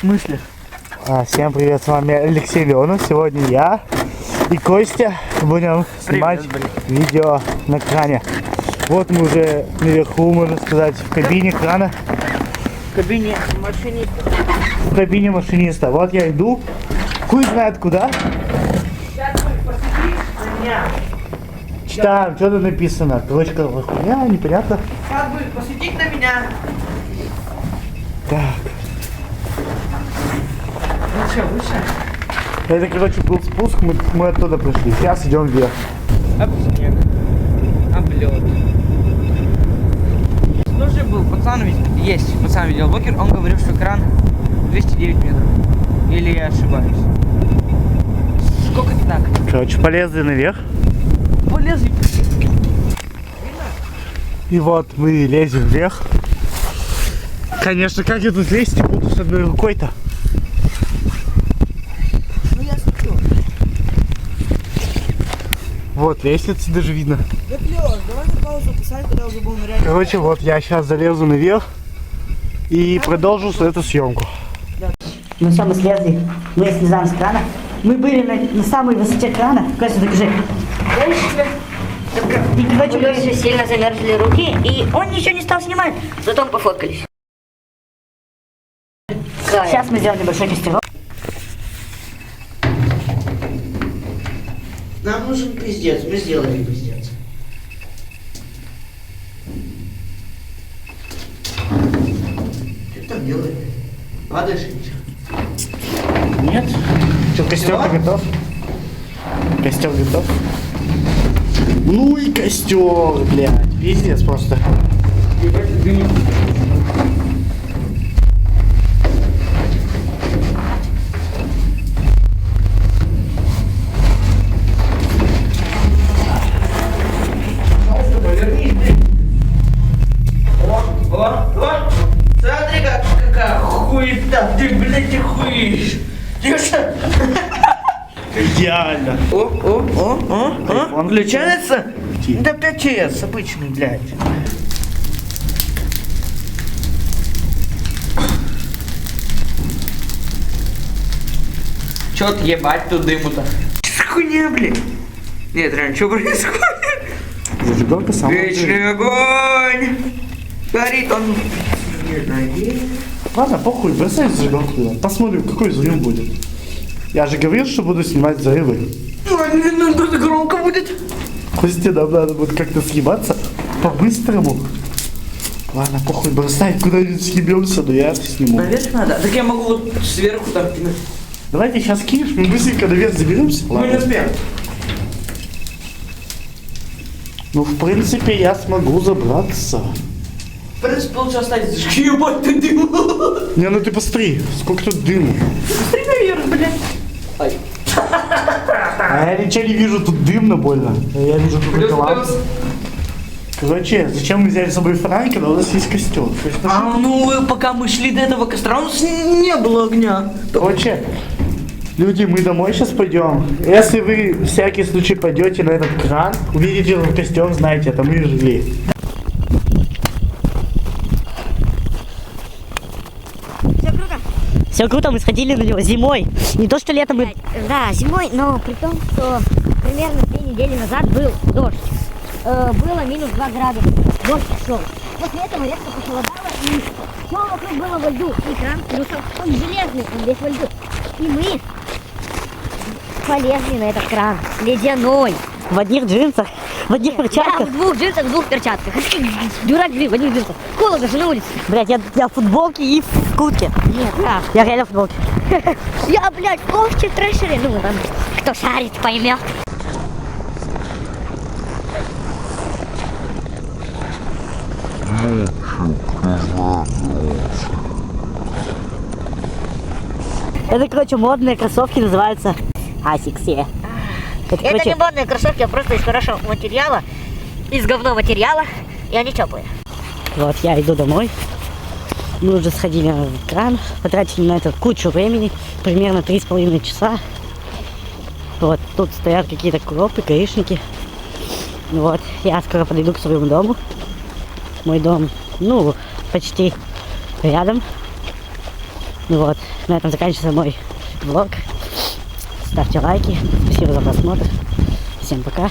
смысле? Всем привет, с вами Алексей Леонов. Сегодня я и Костя будем снимать видео на кране. Вот мы уже наверху, можно сказать, в кабине крана. В кабине машиниста. В кабине машиниста. Вот я иду. Хуй знает куда. Сейчас посиди на меня. Читаем, что тут написано. Короче, хуйня, непонятно. Сейчас будет посидеть на меня. Так. Ну что, выше? Это, короче, был спуск, мы оттуда пришли. Сейчас идем вверх. Об снег. Облет. Тоже был пацан, есть пацан видеоблогер, он говорил, что кран 209 метров. Или я ошибаюсь? Сколько не так? Короче, полезли наверх. Полезли. И вот мы лезем вверх. Конечно, как я тут лезть буду с одной рукой-то? Ну я смотрю. Вот, лестница даже видно. Да Лёш, давай на паузу писать, когда уже был нырять. Короче, вот я сейчас залезу наверх и продолжу эту съемку. Ну все, мы слезли, мы слезаем с крана. Мы были на самой высоте крана. Костя, докажи. И, короче, мы уже сильно замерзли руки, и он ничего не стал снимать, зато мы пофоткались. Сейчас мы сделаем небольшой костерок. Нам нужен пиздец, мы сделали пиздец. Что ты там делаешь? Падаешь или что? Нет? Что, костер готов? Костер готов? Ну и костер, блядь. Пиздец просто. Смотри, какая хуета, ты, блядь, ты хуишь. Леша. Идеально. О, включается? Да 5 обычный, блядь. Чё ты ебать тут дыму-то? Что за хуйня, блядь? Нет, реально, что происходит? Зажигалка самая. Вечный огонь! Горит он. Ладно, похуй, бросай зажигалку туда. Посмотрим, какой взрыв будет. Я же говорил, что буду снимать взрывы. Ну, громко будет. Костя, нам надо будет как-то съебаться по-быстрому. Ладно, похуй, бросай, куда-нибудь съебемся, но я сниму. Наверх надо. Так я могу вот сверху там кинуть. Давайте сейчас кинешь, мы быстренько наверх заберемся. Мы не успеем. Ну, в принципе, я смогу забраться. В принципе, лучше оставить зажги. Ебать, ты дым. Не, ну ты посмотри, сколько тут дыма. Посмотри наверх, блядь. Ай. А я ничего не вижу, тут дымно больно. Я вижу какой-то ламп. Короче, зачем мы взяли с собой фонарик, когда у нас есть костер? Ну, пока мы шли до этого костра, у нас не было огня. Короче, люди, мы домой сейчас пойдем. Если вы в всякий случай пойдете на этот кран, увидите этот костер, знаете, это мы жгли. Все круто, мы сходили на него зимой. Не то, что летом мы... Да, зимой, но при том, что примерно 2 недели назад был дождь. Было минус 2 градуса. Дождь шел. После этого резко похолодало, и все вокруг было во льду. И кран, он железный, он весь во льду. И мы полезли на этот кран. Ледяной. В одних джинсах, в одних перчатках. Я в 2 джинсах, в 2 перчатках. Дурак, в одних джинсах. Холодно же на улице. Блять, я в футболке и в куртке. Нет, да. Я реально в футболке. Я, блядь, в кофте трэшере. Ну, там, кто шарит, поймет. Это, короче, модные кроссовки называются Асиксе. Это не модные кроссовки, а просто из хорошего материала, из говно материала, и они теплые. Вот, я иду домой. Мы уже сходили на кран, потратили на это кучу времени, примерно 3,5 часа. Вот, тут стоят какие-то кропы, гаишники. Вот, я скоро подойду к своему дому. Мой дом, ну, почти рядом. Ну вот, на этом заканчивается мой влог. Ставьте лайки. Спасибо за просмотр. Всем пока.